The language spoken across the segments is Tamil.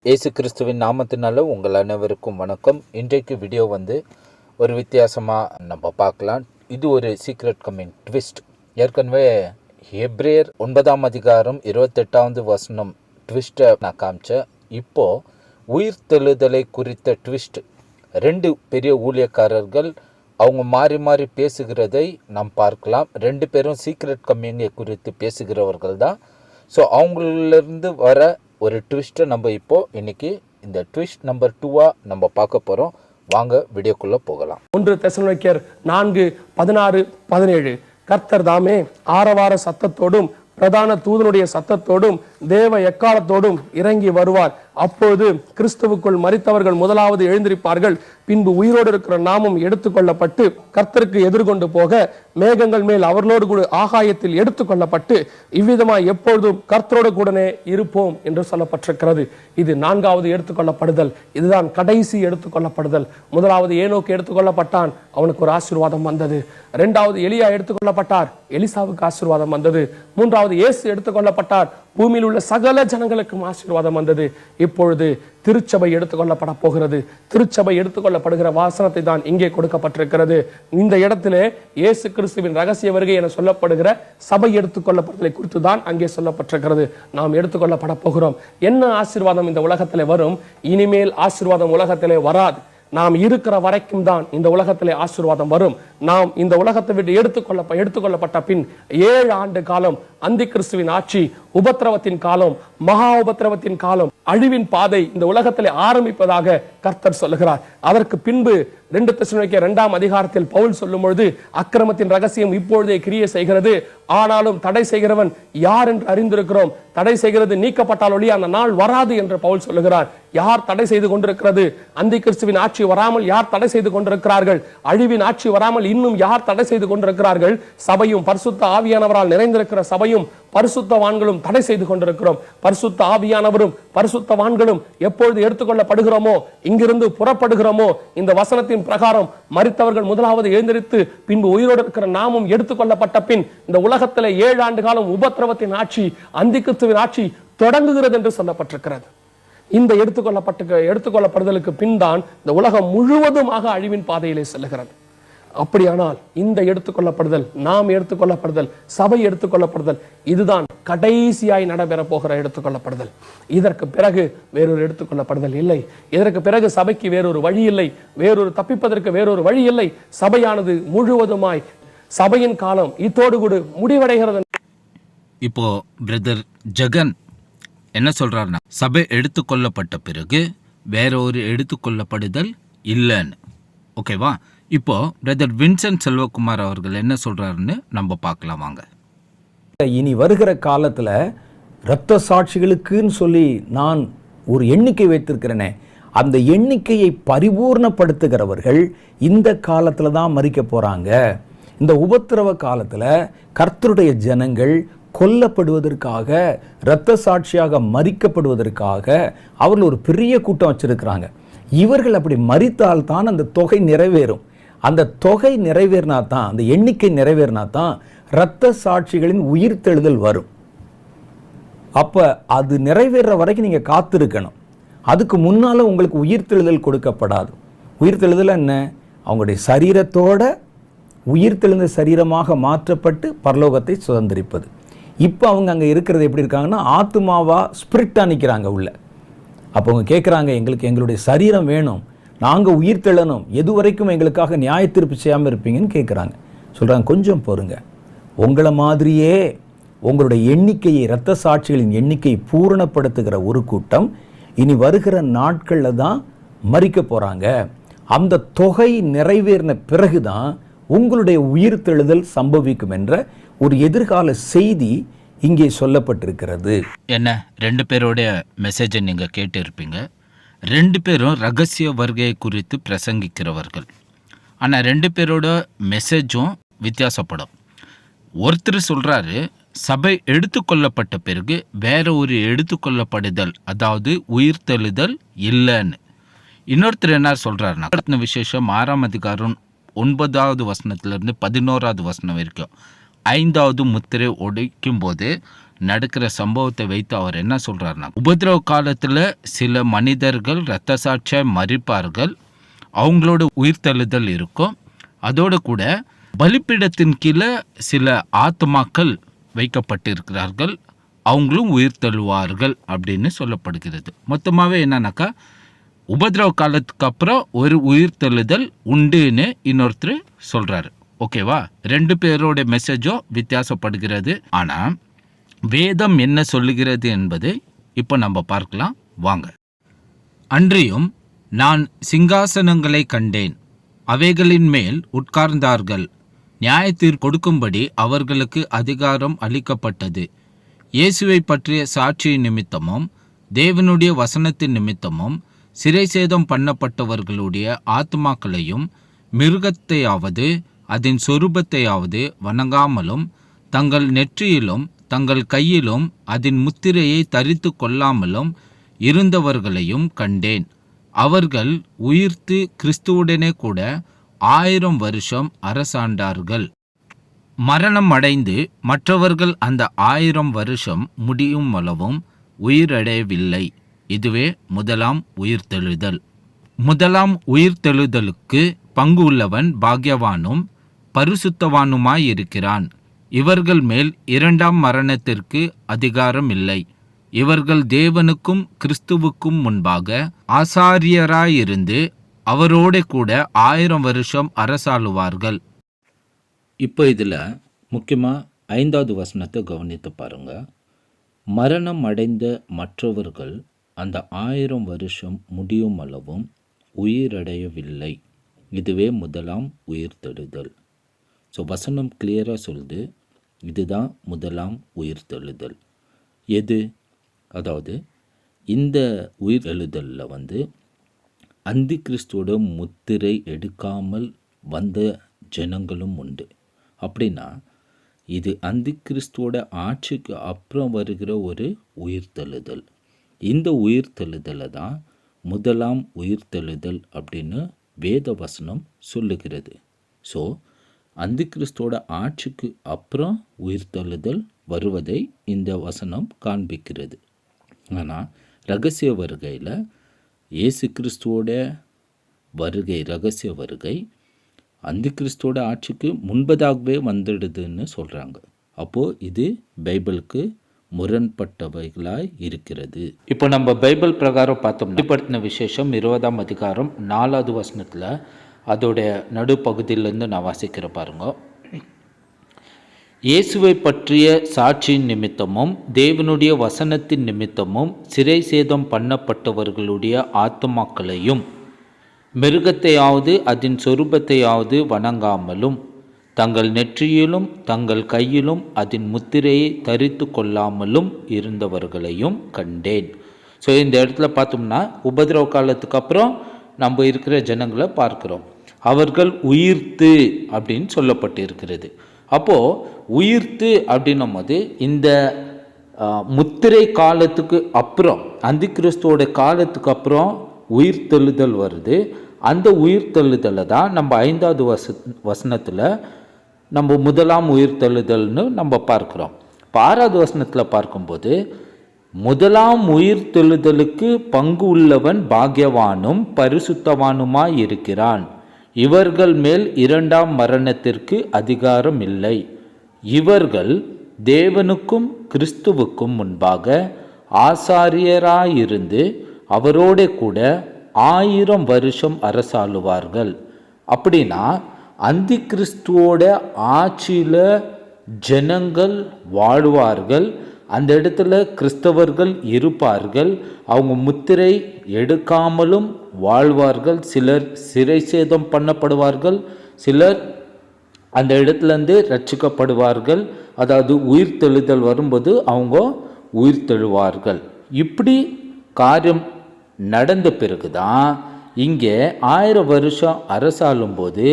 இயேசு கிறிஸ்துவின் நாமத்தினால உங்கள் அனைவருக்கும் வணக்கம். இன்றைக்கு வீடியோ ஒரு வித்தியாசமாக நம்ம பார்க்கலாம். இது ஒரு சீக்ரெட் கம்மிங் ட்விஸ்ட். ஏற்கனவே எபிரேயர் 9ஆம் அதிகாரம் 28வது வசனம் ட்விஸ்ட்டை நான் காமிச்சேன். இப்போது உயிர்த்தெழுதலை குறித்த ட்விஸ்ட். 2 பெரிய ஊழியக்காரர்கள் அவங்க மாறி மாறி பேசுகிறதை நாம் பார்க்கலாம். 2 பேரும் சீக்ரெட் கம்மிங்கை குறித்து பேசுகிறவர்கள் தான். ஸோ அவங்களிருந்து வர ஒரு ட்விஸ்ட்டை நம்ம இப்போது இன்றைக்கி இந்த ட்விஸ்ட் நம்பர் 2 நம்ம பார்க்க போகிறோம். வாங்க வீடியோக்குள்ளே போகலாம். 1 தெசலோனிக்கேயர் 4:16-17 கர்த்தர் தாமே ஆரவார சத்தத்தோடும் பிரதான தூதனுடைய சத்தத்தோடும் தேவ எக்காலத்தோடும் இறங்கி வருவார். அப்போது கிறிஸ்துவுக்குள் மரித்தவர்கள் முதலாவது எழுந்திருப்பார்கள். பின்பு உயிரோடு இருக்கிற நாமும் எடுத்துக்கொள்ளப்பட்டு கர்த்தருக்கு எதிர்கொண்டு போக மேகங்கள் மேல் அவர்களோடு கூட ஆகாயத்தில் எடுத்துக்கொள்ளப்பட்டு இவ்விதமாய் எப்பொழுதும் கர்த்தரோடு கூடனே இருப்போம் என்று சொல்லப்பட்டிருக்கிறது. இது 4வது எடுத்துக்கொள்ளப்படுதல். இதுதான் கடைசி எடுத்துக்கொள்ளப்படுதல். முதலாவது ஏனோக்கு எடுத்துக்கொள்ளப்பட்டான், அவனுக்கு ஒரு ஆசீர்வாதம் வந்தது. 2வது எலியா எடுத்துக்கொள்ளப்பட்டார், எலிசாவுக்கு ஆசீர்வாதம் வந்தது. 3வது இயேசு எடுத்துக்கொள்ளப்பட்டார், பூமியில் உள்ள சகல ஜனங்களுக்கும் ஆசீர்வாதம் வந்தது. இப்பொழுது திருச்சபை எடுத்துக்கொள்ளப்பட போகிறது. திருச்சபை எடுத்துக்கொள்ளப்படுகிற வாசனத்தை தான் இங்கே கொடுக்கப்பட்டிருக்கிறது. இந்த இடத்திலே இயேசு கிறிஸ்துவின் ரகசிய வருகை என சொல்லப்படுகிற சபை எடுத்துக்கொள்ளப்படுதலை குறித்து தான் அங்கே சொல்லப்பட்டிருக்கிறது. நாம் எடுத்துக்கொள்ளப்பட போகிறோம். என்ன ஆசீர்வாதம் இந்த உலகத்திலே வரும்? இனிமேல் ஆசீர்வாதம் உலகத்திலே வராது. நாம் இருக்கிற வரைக்கும் தான் இந்த உலகத்திலே ஆசீர்வாதம் வரும். நாம் இந்த உலகத்தை விட்டு எடுத்துக்கொள்ளப்பட்ட பின் 7 ஆண்டு காலம் அந்தி கிறிஸ்துவின் ஆட்சி, உபத்திரவத்தின் காலம், மகா உபத்திரவத்தின் காலம், அழிவின் பாதை இந்த உலகத்திலே ஆரம்பிப்பதாக கர்த்தர் சொல்லுகிறார். அதற்கு பின்பு 2 தெசலோனிக்கேயர் 2ஆம் அதிகாரத்தில் பவுல் சொல்லும் பொழுது அக்கிரமத்தின் ரகசியம் இப்பொழுதே கிரியை செய்கிறது, ஆனாலும் தடை செய்கிறவன் யார் என்று அறிந்திருக்கிறோம். தடை செய்கிறது நீக்கப்பட்டால் ஒழிய அந்த நாள் வராது என்று பவுல் சொல்லுகிறார். யார் தடை செய்து கொண்டிருக்கிறது? அந்தி கிறிஸ்துவின் ஆட்சி வராமல் யார் தடை செய்து கொண்டிருக்கிறார்கள்? அழிவின் ஆட்சி வராமல் இன்னும் யார் தடை செய்து கொண்டிருக்கிறார்கள்? சபையும் பரிசுத்த ஆவியானவரால் நிறைந்திருக்கிற சபையும் பரிசுத்தவான்களும் தடை செய்து கொண்டிருக்கிறோம். பரிசுத்த ஆவியானவரும் பரிசுத்தவான்களும் எப்பொழுது எடுத்துக்கொள்ளப்படுகிறோமோ, இங்கிருந்து புறப்படுகிறோமோ, இந்த வசனத்தின் பிரகாரம் மரித்தவர்கள் முதலாவது எழுந்திருத்து பின்பு உயிரோடு இருக்கிற நாமும் எடுத்துக்கொள்ளப்பட்ட பின் இந்த உலகத்திலே 7 ஆண்டு காலம் உபத்திரவத்தின் ஆட்சி, அந்தி கிறிஸ்துவின் ஆட்சி தொடங்குகிறது என்று சொல்லப்பட்டிருக்கிறது. இந்த எடுத்துக்கொள்ளப்படுதலுக்கு பின் தான் இந்த உலகம் முழுவதுமாக அழிவின் பாதையிலே செல்லுகிறது. அப்படியானால் இந்த எடுத்துக்கொள்ளப்படுதல், நாம் எடுத்துக்கொள்ளப்படுதல், சபை எடுத்துக்கொள்ளப்படுதல், இதுதான் கடைசியாய் நடைபெற போகிற எடுத்துக்கொள்ளப்படுதல். இதற்கு பிறகு வேறொரு எடுத்துக்கொள்ளப்படுதல் இல்லை. இதற்கு பிறகு சபைக்கு வேறொரு வழி இல்லை. வேறொரு தப்பிப்பதற்கு வேறொரு வழி இல்லை. சபையானது முழுவதுமாய் சபையின் காலம் இதோடு கூட முடிவடைகிறது. இப்போ பிரதர் ஜெகன் என்ன சொல்றாருன்னா, சபை எடுத்துக்கொள்ளப்பட்ட பிறகு வேற ஒரு எடுத்துக்கொள்ளப்படுதல் இல்லைன்னு. ஓகேவா? இப்போ பிரதர் வின்சென்ட் செல்வகுமார் அவர்கள் என்ன சொல்றாருன்னு நம்ம பார்க்கலாம் வாங்க. இனி வருகிற காலத்தில் இரத்த சாட்சிகளுக்குன்னு சொல்லி நான் ஒரு எண்ணிக்கை வைத்திருக்கிறேனே, அந்த எண்ணிக்கையை பரிபூர்ணப்படுத்துகிறவர்கள் இந்த காலத்தில் தான் மரிக்க போகிறாங்க. இந்த உபத்திரவ காலத்தில் கர்த்தருடைய ஜனங்கள் கொல்லப்படுவதற்காக, இரத்த சாட்சியாக மரிக்கப்படுவதற்காக அவர்கள் ஒரு பெரிய கூட்டம் வச்சிருக்கிறாங்க. இவர்கள் அப்படி மரித்தால்தான் அந்த தொகை நிறைவேறும். அந்த தொகை நிறைவேறினா தான், அந்த எண்ணிக்கை நிறைவேறினா தான் இரத்த சாட்சிகளின் உயிர்த்தெழுதல் வரும். அப்போ அது நிறைவேற வரைக்கும் நீங்கள் காத்திருக்கணும். அதுக்கு முன்னால் உங்களுக்கு உயிர்த்தெழுதல் கொடுக்கப்படாது. உயிர்த்தெழுதல் என்ன? அவங்களுடைய சரீரத்தோட உயிர்த்தெழுந்த சரீரமாக மாற்றப்பட்டு பரலோகத்தை சுதந்திரிப்பது. இப்போ அவங்க அங்கே இருக்கிறது எப்படி இருக்காங்கன்னா, ஆத்மாவாக ஸ்பிரிட்டாக நிற்கிறாங்க உள்ள. அப்போ அவங்க கேட்குறாங்க, எங்களுடைய சரீரம் வேணும், நாங்கள் உயிர் தெழணும், எது வரைக்கும் எங்களுக்காக நியாய தீர்ப்பு செய்யாமல் இருப்பீங்கன்னு கேட்குறாங்க. சொல்கிறாங்க, கொஞ்சம் பொறுங்க, உங்களை மாதிரியே உங்களுடைய எண்ணிக்கையை, இரத்த சாட்சிகளின் எண்ணிக்கையை பூரணப்படுத்துகிற ஒரு கூட்டம் இனி வருகிற நாட்களில் தான் மரிக்க போகிறாங்க. அந்த தொகை நிறைவேறின பிறகு தான் உங்களுடைய உயிர் தெழுதல் சம்பவிக்கும் என்ற ஒரு எதிர்கால செய்தி இங்கே சொல்லப்பட்டிருக்கிறது. என்ன 2 பேரோடைய மெசேஜை நீங்கள் கேட்டு இருப்பீங்க. 2 பேரும் ரகசிய வருகையை குறித்து பிரசங்கிக்கிறவர்கள். ஆனால் 2 பேரோட மெசேஜும் வித்தியாசப்படும். ஒருத்தர் சொல்கிறாரு, சபை எடுத்துக்கொள்ளப்பட்ட பிறகு வேற ஒரு எடுத்துக்கொள்ளப்படுதல், அதாவது உயிர்த்தெழுதல் இல்லைன்னு. இன்னொருத்தர் என்ன சொல்கிறாருன்னா, விசேஷம் 6ஆம் அதிகாரம் 9வது வசனத்திலிருந்து 11வது வசனம் வரைக்கும் 5வது முத்திரை உடைக்கும் போது நடக்கிற சம்பவத்தை வைத்து அவர் என்ன சொல்றாருன்னா, உபத்திரவ காலத்துல சில மனிதர்கள் இரத்த சாட்சியாய் மரிப்பார்கள், அவங்களோட உயிர்த்தெழுதல் இருக்கும். அதோடு கூட பலிப்பீடத்தின் கீழே சில ஆத்மாக்கள் வைக்கப்பட்டிருக்கிறார்கள், அவங்களும் உயிர்த்தெழுவார்கள் அப்படின்னு சொல்லப்படுகிறது. மொத்தமாகவே என்னன்னாக்கா, உபத்திரவ காலத்துக்கு அப்புறம் ஒரு உயிர்த்தெழுதல் உண்டுன்னு இன்னொருத்தர் சொல்றாரு. ஓகேவா? ரெண்டு பேரோட மெசேஜும் வித்தியாசப்படுகிறது. ஆனால் வேதம் என்ன சொல்லுகிறது என்பதை இப்போ நம்ம பார்க்கலாம் வாங்க. அன்றியும் நான் சிங்காசனங்களை கண்டேன், அவைகளின் மேல் உட்கார்ந்தார்கள், நியாயத்தீர்ப்பு கொடுக்கும்படி அவர்களுக்கு அதிகாரம் அளிக்கப்பட்டது. இயேசுவை பற்றிய சாட்சி நிமித்தமும் தேவனுடைய வசனத்தின் நிமித்தமும் சிறை சேதம் பண்ணப்பட்டவர்களுடைய ஆத்மாக்களையும் மிருகத்தையாவது அதன் சொரூபத்தையாவது வணங்காமலும் தங்கள் நெற்றியிலும் தங்கள் கையிலும் அதன் முத்திரையை தரித்து கொள்ளாமலும் இருந்தவர்களையும் கண்டேன். அவர்கள் உயிர்த்து கிறிஸ்துவுடனே கூட 1000 வருஷம் அரசாண்டார்கள். மரணம் அடைந்து மற்றவர்கள் அந்த 1000 வருஷம் முடியும் அளவும் உயிரடையவில்லை. இதுவே முதலாம் உயிர்த்தெழுதல். முதலாம் உயிர்த்தெழுதலுக்கு பங்கு உள்ளவன் பாக்யவானும் பரிசுத்தவானுமாயிருக்கிறான். இவர்கள் மேல் இரண்டாம் மரணத்திற்கு அதிகாரம் இல்லை. இவர்கள் தேவனுக்கும் கிறிஸ்துவுக்கும் முன்பாக ஆசாரியராயிருந்து அவரோட கூட 1000 வருஷம் அரசாளுவார்கள். இப்போ இதில் முக்கியமாக 5வது வசனத்தை கவனித்து பாருங்க. மரணம் அடைந்த மற்றவர்கள் அந்த 1000 வருஷம் முடியும் அளவும் உயிரடையவில்லை. இதுவே முதலாம் உயிர்த்தெழுதல். ஸோ வசனம் கிளியராக சொல்லுது, இதுதான் முதலாம் உயிர்த்தெழுதல். எது? அதாவது இந்த உயிர்த்தெழுதலில் அந்தி கிறிஸ்துவோட முத்திரை எடுக்காமல் வந்த ஜனங்களும் உண்டு. அப்படின்னா இது அந்தி கிறிஸ்துவோட ஆட்சிக்கு அப்புறம் வருகிற ஒரு உயிர்த்தெழுதல். இந்த உயிர்த்தெழுதலை தான் முதலாம் உயிர்த்தெழுதல் அப்படின்னு வேத வசனம் சொல்லுகிறது. ஸோ அந்தி கிறிஸ்துவோட ஆட்சிக்கு அப்புறம் உயிர்த்தெழுதல் வருவதை இந்த வசனம் காண்பிக்கிறது. ஆனால் ரகசிய வருகையில் இயேசு கிறிஸ்துவோட வருகை, ரகசிய வருகை அந்தி கிறிஸ்துவோட ஆட்சிக்கு முன்பதாகவே வந்துடுதுன்னு சொல்கிறாங்க. அப்போது இது பைபிளுக்கு முரண்பட்டவைகளாய் இருக்கிறது. இப்போ நம்ம பைபிள் பிரகாரம் பார்த்தோம். வெளிப்படுத்தின விசேஷம் 20ஆம் அதிகாரம் 4வது வசனத்தில் அதோடைய நடுப்பகுதியிலேருந்து நான் வாசிக்கிற பாருங்க. இயேசுவை பற்றிய சாட்சியின் நிமித்தமும் தேவனுடைய வசனத்தின் நிமித்தமும் சிறை சேதம் பண்ணப்பட்டவர்களுடைய ஆத்துமாக்களையும் மிருகத்தையாவது அதன் சொரூபத்தையாவது வணங்காமலும் தங்கள் நெற்றியிலும் தங்கள் கையிலும் அதன் முத்திரையை தரித்து கொள்ளாமலும் இருந்தவர்களையும் கண்டேன். ஸோ இந்த இடத்துல பார்த்தோம்னா உபதிரவ காலத்துக்கு அப்புறம் நம்ம இருக்கிற ஜனங்களை பார்க்குறோம். அவர்கள் உயிர்த்து அப்படின்னு சொல்லப்பட்டு இருக்கிறது. அப்போது உயிர்த்து அப்படின்னும் போது இந்த முத்திரை காலத்துக்கு அப்புறம், அந்தி கிறிஸ்துவோட காலத்துக்கு அப்புறம் உயிர்த்தெழுதல் வருது. அந்த உயிர்த்தெழுதலை தான் நம்ம 5வது வசனத்தில் நம்ம முதலாம் உயிர்த்தெழுதல்னு நம்ம பார்க்குறோம். இப்போ 6வது வசனத்தில் பார்க்கும்போது முதலாம் உயிர்த்தெழுதலுக்கு பங்கு உள்ளவன் பாக்யவானும் பரிசுத்தவானுமாய் இருக்கிறான். இவர்கள் மேல் இரண்டாம் மரணத்திற்கு அதிகாரம் இல்லை. இவர்கள் தேவனுக்கும் கிறிஸ்துவுக்கும் முன்பாக ஆசாரியராயிருந்து அவரோட கூட 1000 வருஷம் அரசாளுவார்கள். அப்படின்னா அந்தி கிறிஸ்துவோட ஆட்சியில் ஜனங்கள் வாழ்வார்கள். அந்த இடத்துல கிறிஸ்தவர்கள் இருப்பார்கள். அவங்க முத்திரை எடுக்காமலும் வாழ்வார்கள். சிலர் சிறை சேதம் பண்ணப்படுவார்கள். சிலர் அந்த இடத்துலேருந்து ரட்சிக்கப்படுவார்கள். அதாவது உயிர்த்தெழுதல் வரும்போது அவங்க உயிர்த்தெழுவார்கள். இப்படி காரியம் நடந்த பிறகு தான் இங்கே 1000 வருஷம் அரசாளும்போது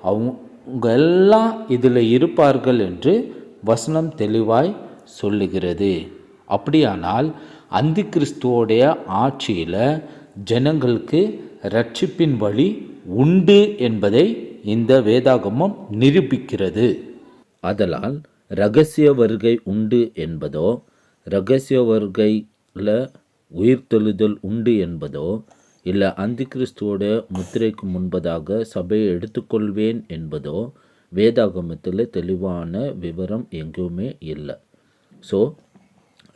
அவங்க எல்லாம் இதில் இருப்பார்கள் என்று வசனம் தெளிவாய் சொல்லுகிறது. அப்படியானால் அந்தி கிறிஸ்துவோடைய ஆட்சியில் ஜனங்களுக்கு ரட்சிப்பின் வழி உண்டு என்பதை இந்த வேதாகமம் நிரூபிக்கிறது. ஆதலால் இரகசிய வருகை உண்டு என்பதோ ரகசிய வருகையில் உயிர்த்தெழுதல் உண்டு என்பதோ இல்லை அந்தி கிறிஸ்துவோட முத்திரைக்கு முன்பதாக சபையை எடுத்துக்கொள்வேன் என்பதோ வேதாகமத்தில் தெளிவான விவரம் எங்கேயுமே இல்லை. ஸோ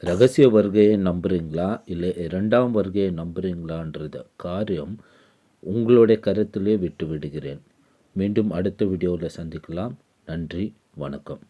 ரகசிய வருகையை நம்புறீங்களா இல்லை இரண்டாம் வருகையை நம்புறீங்களான்றத காரியம் உங்களுடைய கருத்திலே விட்டு விடுகிறேன். மீண்டும் அடுத்த வீடியோவில் சந்திக்கலாம். நன்றி, வணக்கம்.